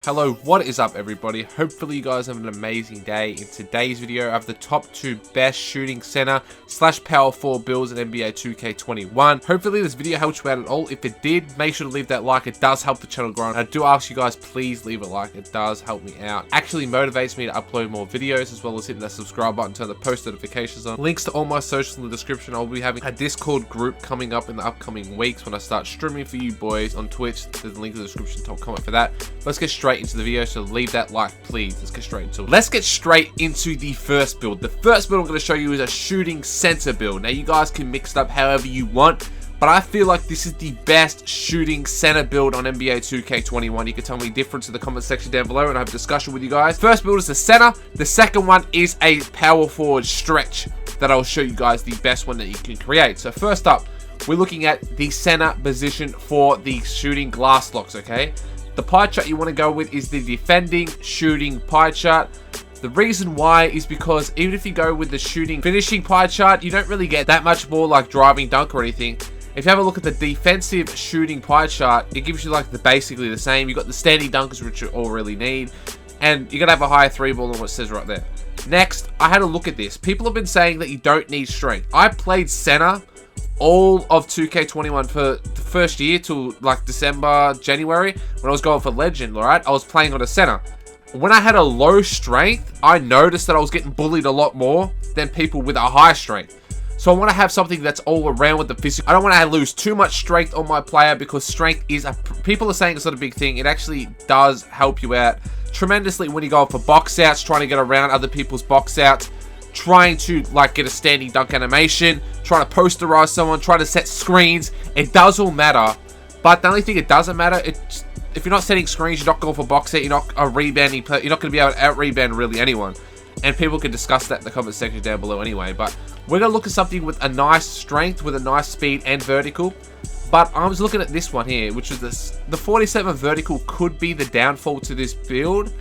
Hello, what is up everybody? Hopefully you guys have an amazing day. In today's video I have the top 2 best shooting center / power forward builds in NBA 2K21. Hopefully this video helped you out at all. If it did, make sure to leave that like. It does help the channel grow. And I do ask you guys, please leave a like. It does help me out. Actually motivates me to upload more videos, as well as hitting that subscribe button, turn the post notifications on. Links to all my socials in the description. I'll be having a Discord group coming up in the upcoming weeks when I start streaming for you boys on Twitch. There's a link in the description, top comment for that. Let's get straight into the video, so leave that like please. Let's get straight into it. Let's get straight into the first build. The first build I'm going to show you is a shooting center build. Now you guys can mix it up however you want, but I feel like this is the best shooting center build on NBA 2K21. You can tell me difference in the comment section down below and I have a discussion with you guys. First build is the center. The second one is a power forward stretch that I'll show you guys the best one that you can create. So first up, we're looking at the center position for the shooting glass locks, okay? The pie chart you want to go with is the defending shooting pie chart. The reason why is because even if you go with the shooting finishing pie chart, you don't really get that much more like driving dunk or anything. If you have a look at the defensive shooting pie chart, it gives you like basically the same. You got the standing dunkers, which you all really need, and you're gonna have a higher 3-ball than what it says right there. Next, I had a look at this. People have been saying that you don't need strength. I played center all of 2K21 for the first year till like December, January, when I was going for legend, alright? I was playing on a center. When I had a low strength, I noticed that I was getting bullied a lot more than people with a high strength. So I want to have something that's all around with the physical. I don't want to lose too much strength on my player, because strength is people are saying it's not a big thing. It actually does help you out tremendously when you go for box outs, trying to get around other people's box outs, trying to like get a standing dunk animation, trying to posterize someone, trying to set screens. It does all matter, but the only thing it doesn't matter, it's if you're not setting screens, you're not going for box out, you're not a rebounding player, you're not going to be able to out rebound really anyone. And people can discuss that in the comment section down below anyway. But we're going to look at something with a nice strength, with a nice speed and vertical. But I was looking at this one here, which is the 47 vertical could be the downfall to this build.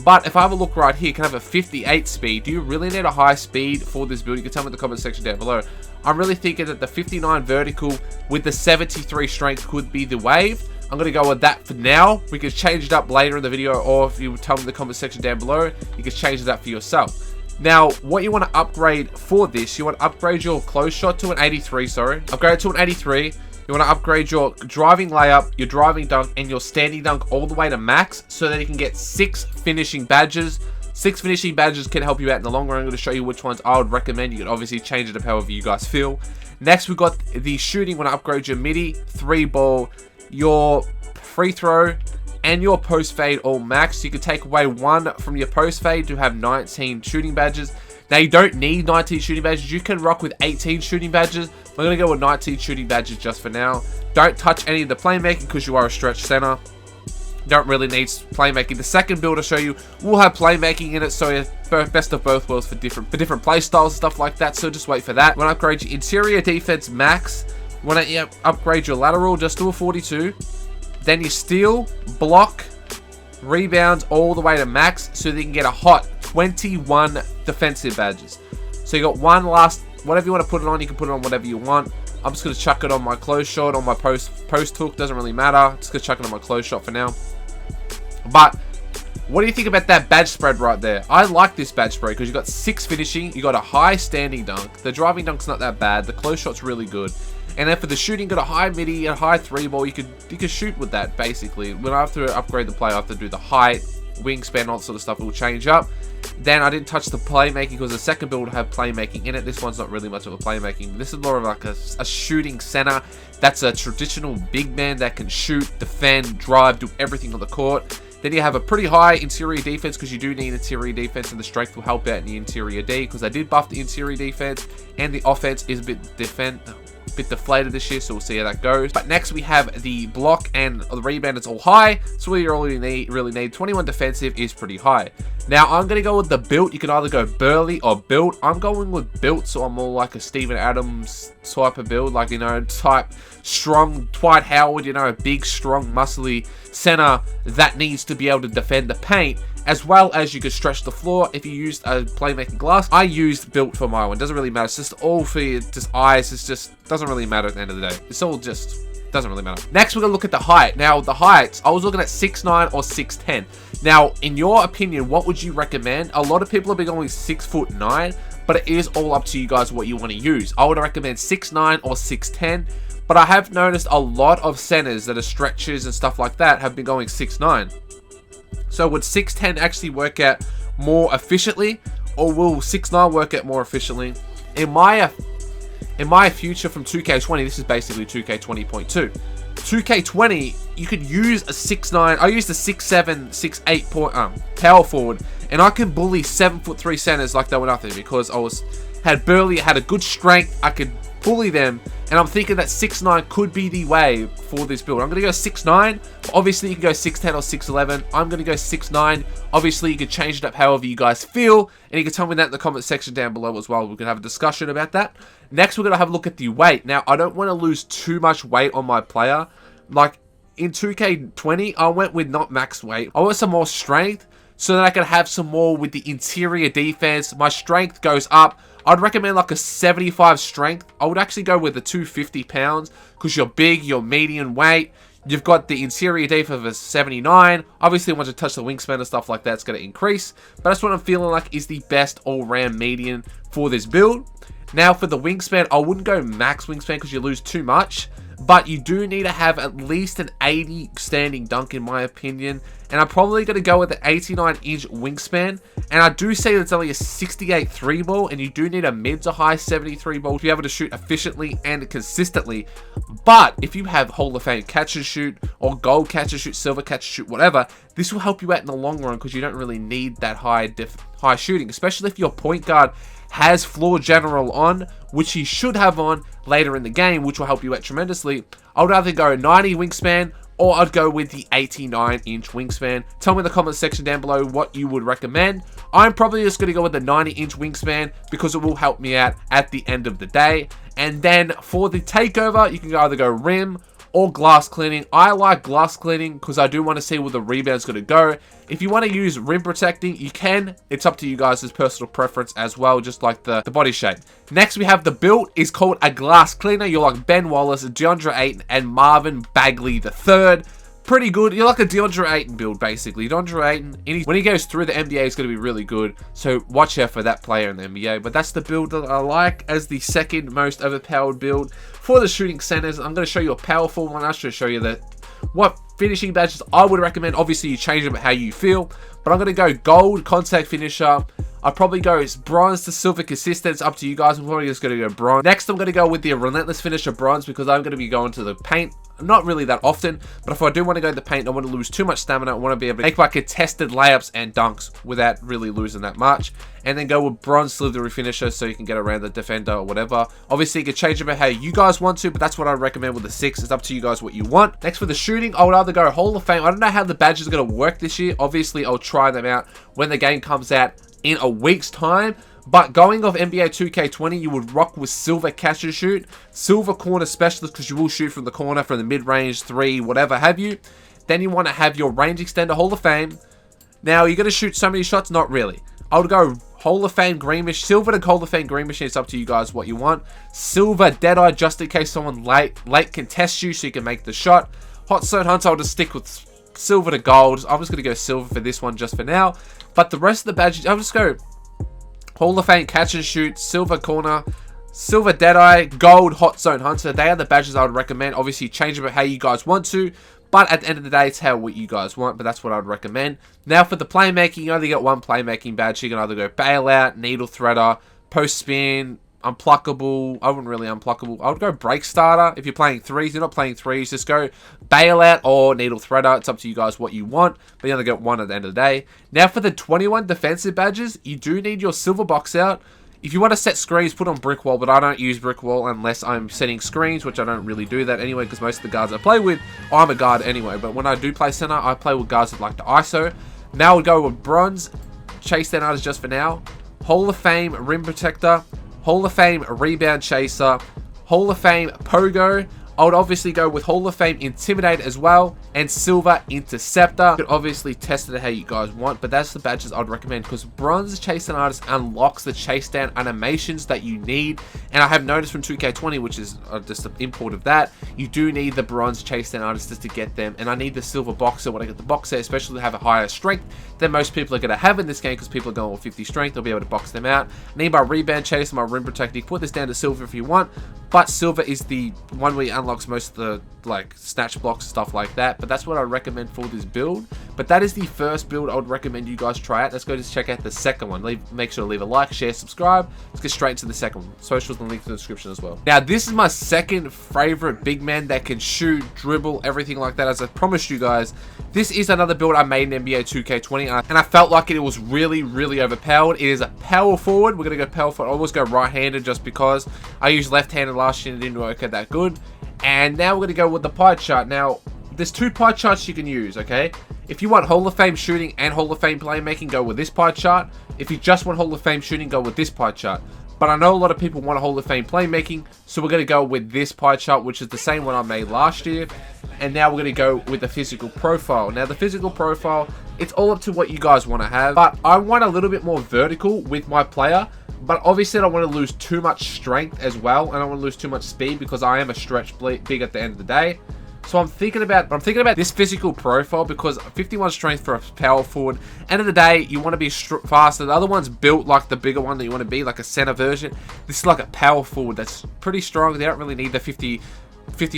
But if I have a look right here, you can have a 58 speed. Do you really need a high speed for this build? You can tell me in the comment section down below. I'm really thinking that the 59 vertical with the 73 strength could be the wave. I'm going to go with that for now. We can change it up later in the video, or if you tell me in the comment section down below, you can change it up for yourself. Now, what you want to upgrade for this, you want to upgrade your close shot to an 83, sorry. Upgrade it to an 83. You want to upgrade your driving layup, your driving dunk, and your standing dunk all the way to max, so that you can get 6 finishing badges. 6 finishing badges can help you out in the long run. I'm going to show you which ones I would recommend. You can obviously change it up however you guys feel. Next, we've got the shooting. You want to upgrade your midi, 3-ball, your free throw, and your post fade all max. So you can take away 1 from your post fade to have 19 shooting badges. Now you don't need 19 shooting badges. You can rock with 18 shooting badges. We're going to go with 19 shooting badges just for now. Don't touch any of the playmaking because you are a stretch center. Don't really need playmaking. The second build I'll show you will have playmaking in it, so you're best of both worlds for different play styles and stuff like that. So just wait for that. When I upgrade your interior defense max, when I upgrade your lateral, just do a 42. Then you steal, block, rebounds all the way to max, so that you can get a hot 21 defensive badges. So you got one last, whatever you want to put it on, you can put it on whatever you want. I'm just going to chuck it on my close shot, on my post hook, doesn't really matter. Just going to chuck it on my close shot for now. But what do you think about that badge spread right there? I like this badge spread because you got 6 finishing, you got a high standing dunk, the driving dunk's not that bad, the close shot's really good. And then for the shooting, got a high midi, a high 3-ball. You could shoot with that basically. When I have to upgrade the play, I have to do the height, wingspan, all that sort of stuff. It will change up. Then I didn't touch the playmaking because the second build will have playmaking in it. This one's not really much of a playmaking. This is more of like a shooting center. That's a traditional big man that can shoot, defend, drive, do everything on the court. Then you have a pretty high interior defense because you do need interior defense, and the strength will help out in the interior D because I did buff the interior defense, and the offense is a bit deflated this year, so we'll see how that goes. But next we have the block and the rebound. It's all high, so what you really need 21 defensive is pretty high. Now I'm going to go with the built. You can either go burly or built. I'm going with built, so I'm more like a Steven Adams type of build, like, you know, type strong Dwight Howard, you know, a big, strong, muscly center that needs to be able to defend the paint, as well as you could stretch the floor if you used a playmaking glass. I used built for my one. Doesn't really matter. It's just all for your just eyes. It's just doesn't really matter at the end of the day. It's all just Doesn't really matter. Next, we're going to look at the height. Now, the heights, I was looking at 6'9" or 6'10". Now, in your opinion, what would you recommend? A lot of people have been going 6'9", but it is all up to you guys what you want to use. I would recommend 6'9" or 6'10", but I have noticed a lot of centers that are stretchers and stuff like that have been going 6'9". So would 6'10" actually work out more efficiently, or will 6'9" work out more efficiently? In my future from 2K20, this is basically 2K20.2. 2K20, you could use a 6'9". I used a 6'7", 6'8" power forward, and I can bully 7'3" centers like they were nothing, because I had burly, had a good strength. I could bully them, and I'm thinking that 6'9" could be the way for this build. I'm going to go 6'9", but obviously you can go 6'10" or 6'11". I'm going to go 6'9". Obviously, you can change it up however you guys feel, and you can tell me that in the comment section down below as well. We can have a discussion about that. Next, we're going to have a look at the weight. Now, I don't want to lose too much weight on my player. Like, in 2K20, I went with not max weight. I want some more strength, so that I can have some more with the interior defense. My strength goes up. I'd recommend like a 75 strength. I would actually go with the 250 pounds because you're big, you're medium weight. You've got the interior depth of a 79. Obviously, once you touch the wingspan and stuff like that, it's going to increase. But that's what I'm feeling like is the best all-round median for this build. Now, for the wingspan, I wouldn't go max wingspan because you lose too much. But you do need to have at least an 80 standing dunk, in my opinion. And I'm probably going to go with an 89-inch wingspan. And I do say it's only a 68 3 ball, and you do need a mid to high 73 ball to be able to shoot efficiently and consistently. But if you have Hall of Fame catch and shoot, or gold catch and shoot, silver catch and shoot, whatever, this will help you out in the long run because you don't really need that high shooting, especially if your point guard has floor general on, which he should have on later in the game, which will help you out tremendously. I would either go 90 wingspan, or I'd go with the 89-inch wingspan. Tell me in the comment section down below what you would recommend. I'm probably just going to go with the 90-inch wingspan because it will help me out at the end of the day. And then for the takeover, you can either go rim or glass cleaning. I like glass cleaning because I do want to see where the rebound's going to go. If you want to use rim protecting, you can. It's up to you guys' personal preference as well, just like the body shape. Next, we have the build is called a glass cleaner. You're like Ben Wallace, DeAndre Ayton, and Marvin Bagley III. Pretty good. You're like a DeAndre Ayton build, basically. DeAndre Ayton, when he goes through the NBA, is going to be really good. So watch out for that player in the NBA. But that's the build that I like as the second most overpowered build for the shooting centers. I'm going to show you a powerful one. I'll show you what finishing badges I would recommend. Obviously, you change them how you feel. But I'm going to go gold contact finisher. I'll probably go bronze to silver consistent. It's up to you guys. I'm probably just going to go bronze. Next, I'm going to go with the relentless finisher bronze because I'm going to be going to the paint. Not really that often, but if I do want to go to the paint, I want to lose too much stamina. I want to be able to make my contested layups and dunks without really losing that much. And then go with bronze slithery finisher so you can get around the defender or whatever. Obviously, you can change it how you guys want to, but that's what I recommend with the 6. It's up to you guys what you want. Next, for the shooting, I would either go Hall of Fame. I don't know how the badges are going to work this year. Obviously, I'll try them out when the game comes out in a week's time. But going off NBA 2K20, you would rock with silver catch and shoot, silver corner specialist because you will shoot from the corner, from the mid-range, 3, whatever have you. Then you want to have your range extender Hall of Fame. Now, you're going to shoot so many shots? Not really. I would go Hall of Fame Green Machine, silver to Hall of Fame Green Machine. It's up to you guys what you want. Silver Deadeye just in case someone late contests you so you can make the shot. Hot Zone Hunter, I'll just stick with silver to gold. I'm just going to go silver for this one just for now. But the rest of the badges, I'll just go Hall of Fame catch and shoot, silver corner, silver deadeye, gold hot zone hunter. They are the badges I would recommend. Obviously, change them how you guys want to, but at the end of the day, it's what you guys want. But that's what I would recommend. Now for the playmaking, you only get one playmaking badge. You can either go bailout, needle threader, post spin, unpluckable. I wouldn't really unpluckable. I would go break starter. If you're playing 3s, you're not playing 3s, just go bailout or needle threader. It's up to you guys what you want, but you only get one at the end of the day. Now for the 21 defensive badges, you do need your silver box out. If you want to set screens, put on brick wall, but I don't use brick wall unless I'm setting screens, which I don't really do that anyway because most of the guards I play with, I'm a guard anyway, but when I do play center, I play with guards that like to ISO. Now we'll go with bronze chase down artist just for now, Hall of Fame rim protector, Hall of Fame rebound chaser, Hall of Fame pogo. I would obviously go with Hall of Fame intimidate as well, and silver interceptor. You can obviously test it how you guys want, but that's the badges I'd recommend, because bronze chase down artist unlocks the chase down animations that you need. And I have noticed from 2K20, which is just an import of that, you do need the bronze chase down artist just to get them, and I need the silver boxer when I get the box set, especially to have a higher strength than most people are going to have in this game, because people are going with 50 strength. They'll be able to box them out. I need my rebound chase and my rim protecting. Put this down to silver if you want, but silver is the one where it unlocks most of the like snatch blocks, stuff like that. But that's what I recommend for this build. But that is the first build I would recommend you guys try out. Let's go just check out the second one. Make sure to leave a like, share, subscribe. Let's get straight into the second one. Socials and link in the description as well. Now, this is my second favorite big man that can shoot, dribble, everything like that. As I promised you guys, this is another build I made in NBA 2K20, and I felt like it was really, really overpowered. It is a power forward. We're going to go power forward. I always go right-handed just because I used left-handed last year and it didn't work out that good. And now we're going to go with the pie chart. Now, there's two pie charts you can use, okay? If you want Hall of Fame shooting and Hall of Fame playmaking, go with this pie chart. If you just want Hall of Fame shooting, go with this pie chart. But I know a lot of people want a Hall of Fame playmaking, so we're going to go with this pie chart, which is the same one I made last year. And now we're going to go with the physical profile. Now, the physical profile, it's all up to what you guys want to have. But I want a little bit more vertical with my player. But obviously, I don't want to lose too much strength as well. And I don't want to lose too much speed, because I am a stretch big at the end of the day. So I'm thinking about this physical profile, because 51 strength for a power forward. End of the day, you want to be faster. The other one's built like the bigger one that you want to be, like a center version. This is like a power forward that's pretty strong. They don't really need the 50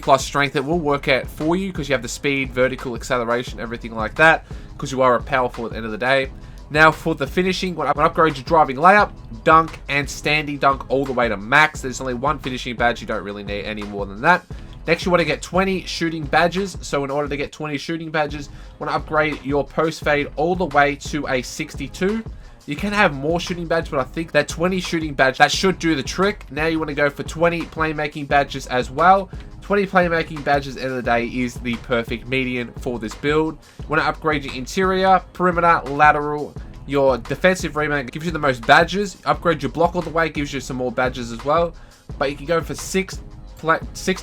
plus strength. It will work out for you because you have the speed, vertical acceleration, everything like that, because you are a power forward at the end of the day. Now for the finishing, when I upgrade your driving layup, dunk, and standing dunk all the way to max. There's only one finishing badge. You don't really need any more than that. Next, you want to get 20 shooting badges. So in order to get 20 shooting badges, you want to upgrade your post fade all the way to a 62. You can have more shooting badges, but I think that 20 shooting badge, that should do the trick. Now you want to go for 20 playmaking badges as well. 20 playmaking badges at the end of the day is the perfect median for this build. You want to upgrade your interior, perimeter, lateral, your defensive rebound gives you the most badges. Upgrade your block all the way, gives you some more badges as well. But you can go for 6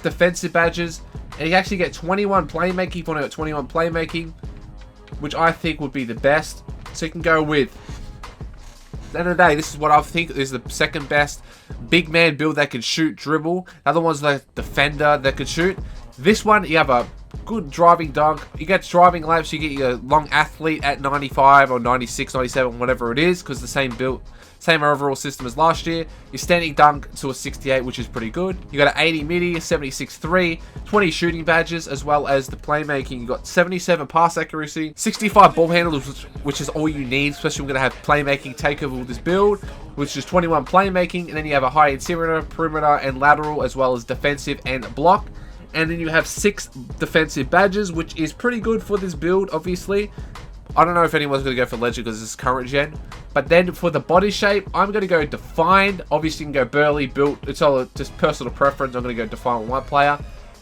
defensive badges, and you actually get 21 playmaking if you want to get 21 playmaking, which I think would be the best. So you can go with, at the end of the day, this is what I think is the second best big man build that can shoot, dribble. The other one's the defender that can shoot. This one, you have a good driving dunk. You get driving laps, you get your long athlete at 95 or 96, 97, whatever it is, because the same build, same overall system as last year. Your standing dunk to a 68, which is pretty good. You got an 80 midi, 76 3, 20 shooting badges, as well as the playmaking. You got 77 pass accuracy, 65 ball handles, which is all you need, especially we're going to have playmaking takeover with this build, which is 21 playmaking. And then you have a high interior, perimeter, and lateral, as well as defensive and block. And then you have 6 defensive badges, which is pretty good for this build, obviously. I don't know if anyone's going to go for legend because this is current gen. But then for the body shape, I'm going to go defined. Obviously, you can go burly, built. It's all just personal preference. I'm going to go defined with my player.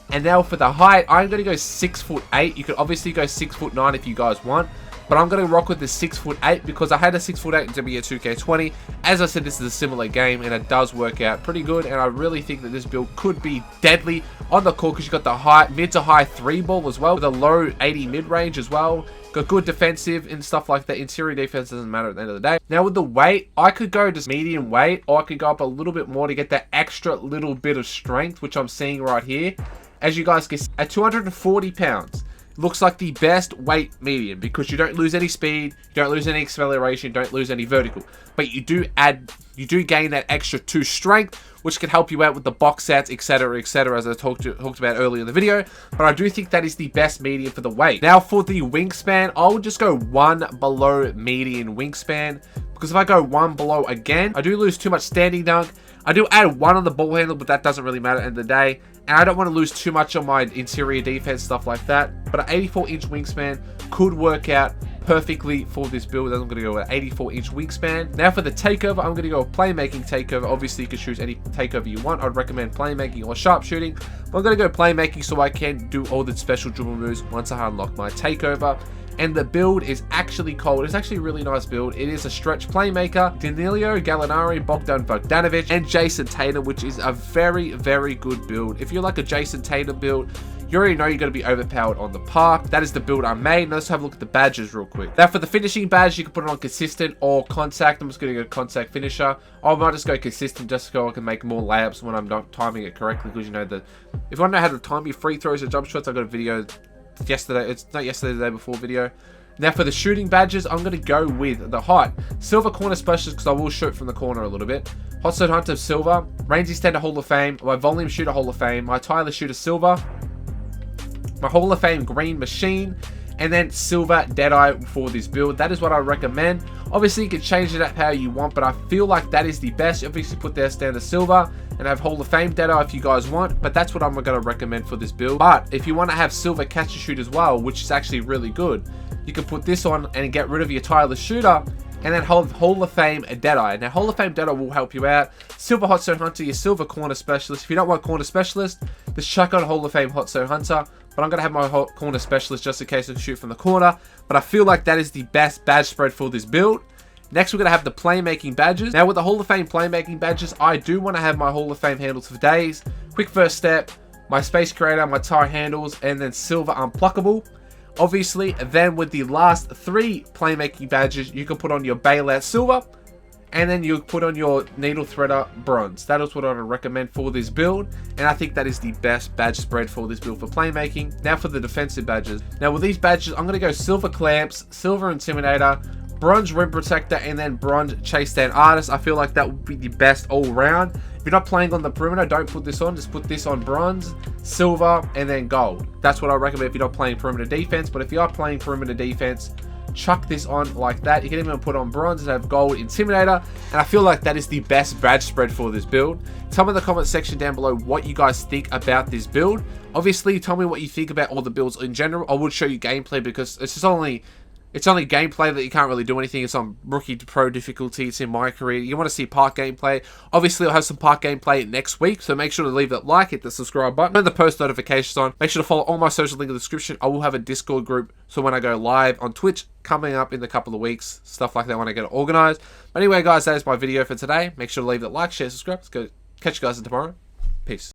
And now for the height, I'm going to go 6'8". You could obviously go 6'9" if you guys want. But I'm going to rock with the 6'8" because I had a 6'8" in NBA 2K20. As I said, this is a similar game and it does work out pretty good. And I really think that this build could be deadly on the court because you've got the high, mid to high 3 ball as well, with a low 80 mid range as well. Got good defensive and stuff like that. Interior defense doesn't matter at the end of the day. Now with the weight, I could go just medium weight, or I could go up a little bit more to get that extra little bit of strength, which I'm seeing right here. As you guys can see, at 240 pounds, looks like the best weight medium because you don't lose any speed, you don't lose any acceleration, you don't lose any vertical, but you do gain that extra 2 strength, which can help you out with the box sets, etc, as I talked about earlier in the video. But I do think that is the best medium for the weight. Now for the wingspan, I would just go 1 below median wingspan, because if I go 1 below again, I do lose too much standing dunk. I do add 1 on the ball handle, but that doesn't really matter at the end of the day. And I don't want to lose too much on my interior defense, stuff like that. But an 84-inch wingspan could work out perfectly for this build. I'm going to go with an 84-inch wingspan. Now for the takeover, I'm going to go with playmaking takeover. Obviously, you can choose any takeover you want. I'd recommend playmaking or sharpshooting. But I'm going to go playmaking so I can do all the special dribble moves once I unlock my takeover. And the build is actually cold. It's actually a really nice build. It is a stretch playmaker, Danilo Gallinari, Bogdan Bogdanovic, and Jason Tatum, which is a very, very good build. If you like a Jason Tatum build, you already know you're going to be overpowered on the park. That is the build I made. Now let's have a look at the badges real quick. Now for the finishing badge, you can put it on consistent or contact. I'm just going to go contact finisher. I might just go consistent just so I can make more layups when I'm not timing it correctly, because you know that if I know how to time your free throws or jump shots, I got a video yesterday. It's not yesterday, the day before video. Now for the shooting badges, I'm going to go with the height. Silver corner specialist, because I will shoot from the corner a little bit. Hot Stone Hunter silver. Range extender Hall of Fame. My volume shooter Hall of Fame. My tireless shooter silver. My Hall of Fame green machine. And then silver Deadeye for this build. That is what I recommend. Obviously you can change it up how you want, but I feel like that is the best. Obviously put their standard silver and have Hall of Fame Deadeye if you guys want, but that's what I'm going to recommend for this build. But if you want to have silver catch and shoot as well, which is actually really good, you can put this on and get rid of your tireless shooter and then hold Hall of Fame Deadeye. Now Hall of Fame Deadeye will help you out. Silver Hot Stone Hunter, your silver corner specialist. If you don't want corner specialist, just chuck on Hall of Fame Hot Stone Hunter. But I'm going to have my corner specialist just in case I can shoot from the corner. But I feel like that is the best badge spread for this build. Next, we're going to have the playmaking badges. Now, with the Hall of Fame playmaking badges, I do want to have my Hall of Fame handles for days. Quick first step, my space creator, my tire handles, and then silver unpluckable. Obviously, then with the last 3 playmaking badges, you can put on your bailout silver. And then you put on your needle threader bronze. That is what I would recommend for this build. And I think that is the best badge spread for this build for playmaking. Now for the defensive badges. Now with these badges, I'm going to go silver clamps, silver intimidator, bronze rim protector, and then bronze chase stand artist. I feel like that would be the best all round. If you're not playing on the perimeter, don't put this on. Just put this on bronze, silver, and then gold. That's what I recommend if you're not playing perimeter defense. But if you are playing perimeter defense, chuck this on like that. You can even put on bronze and have gold intimidator, and I feel like that is the best badge spread for this build. Tell me in the comment section down below what you guys think about this build. Obviously tell me what you think about all the builds in general. I would show you gameplay because it's only gameplay that you can't really do anything. It's on rookie to pro difficulty. It's in my career. You want to see park gameplay. Obviously, I'll have some park gameplay next week. So make sure to leave that like, hit the subscribe button, turn the post notifications on. Make sure to follow all my social link in the description. I will have a Discord group. So when I go live on Twitch, coming up in a couple of weeks, stuff like that when I get it organized. But anyway, guys, that is my video for today. Make sure to leave that like, share, subscribe. Let's go catch you guys tomorrow. Peace.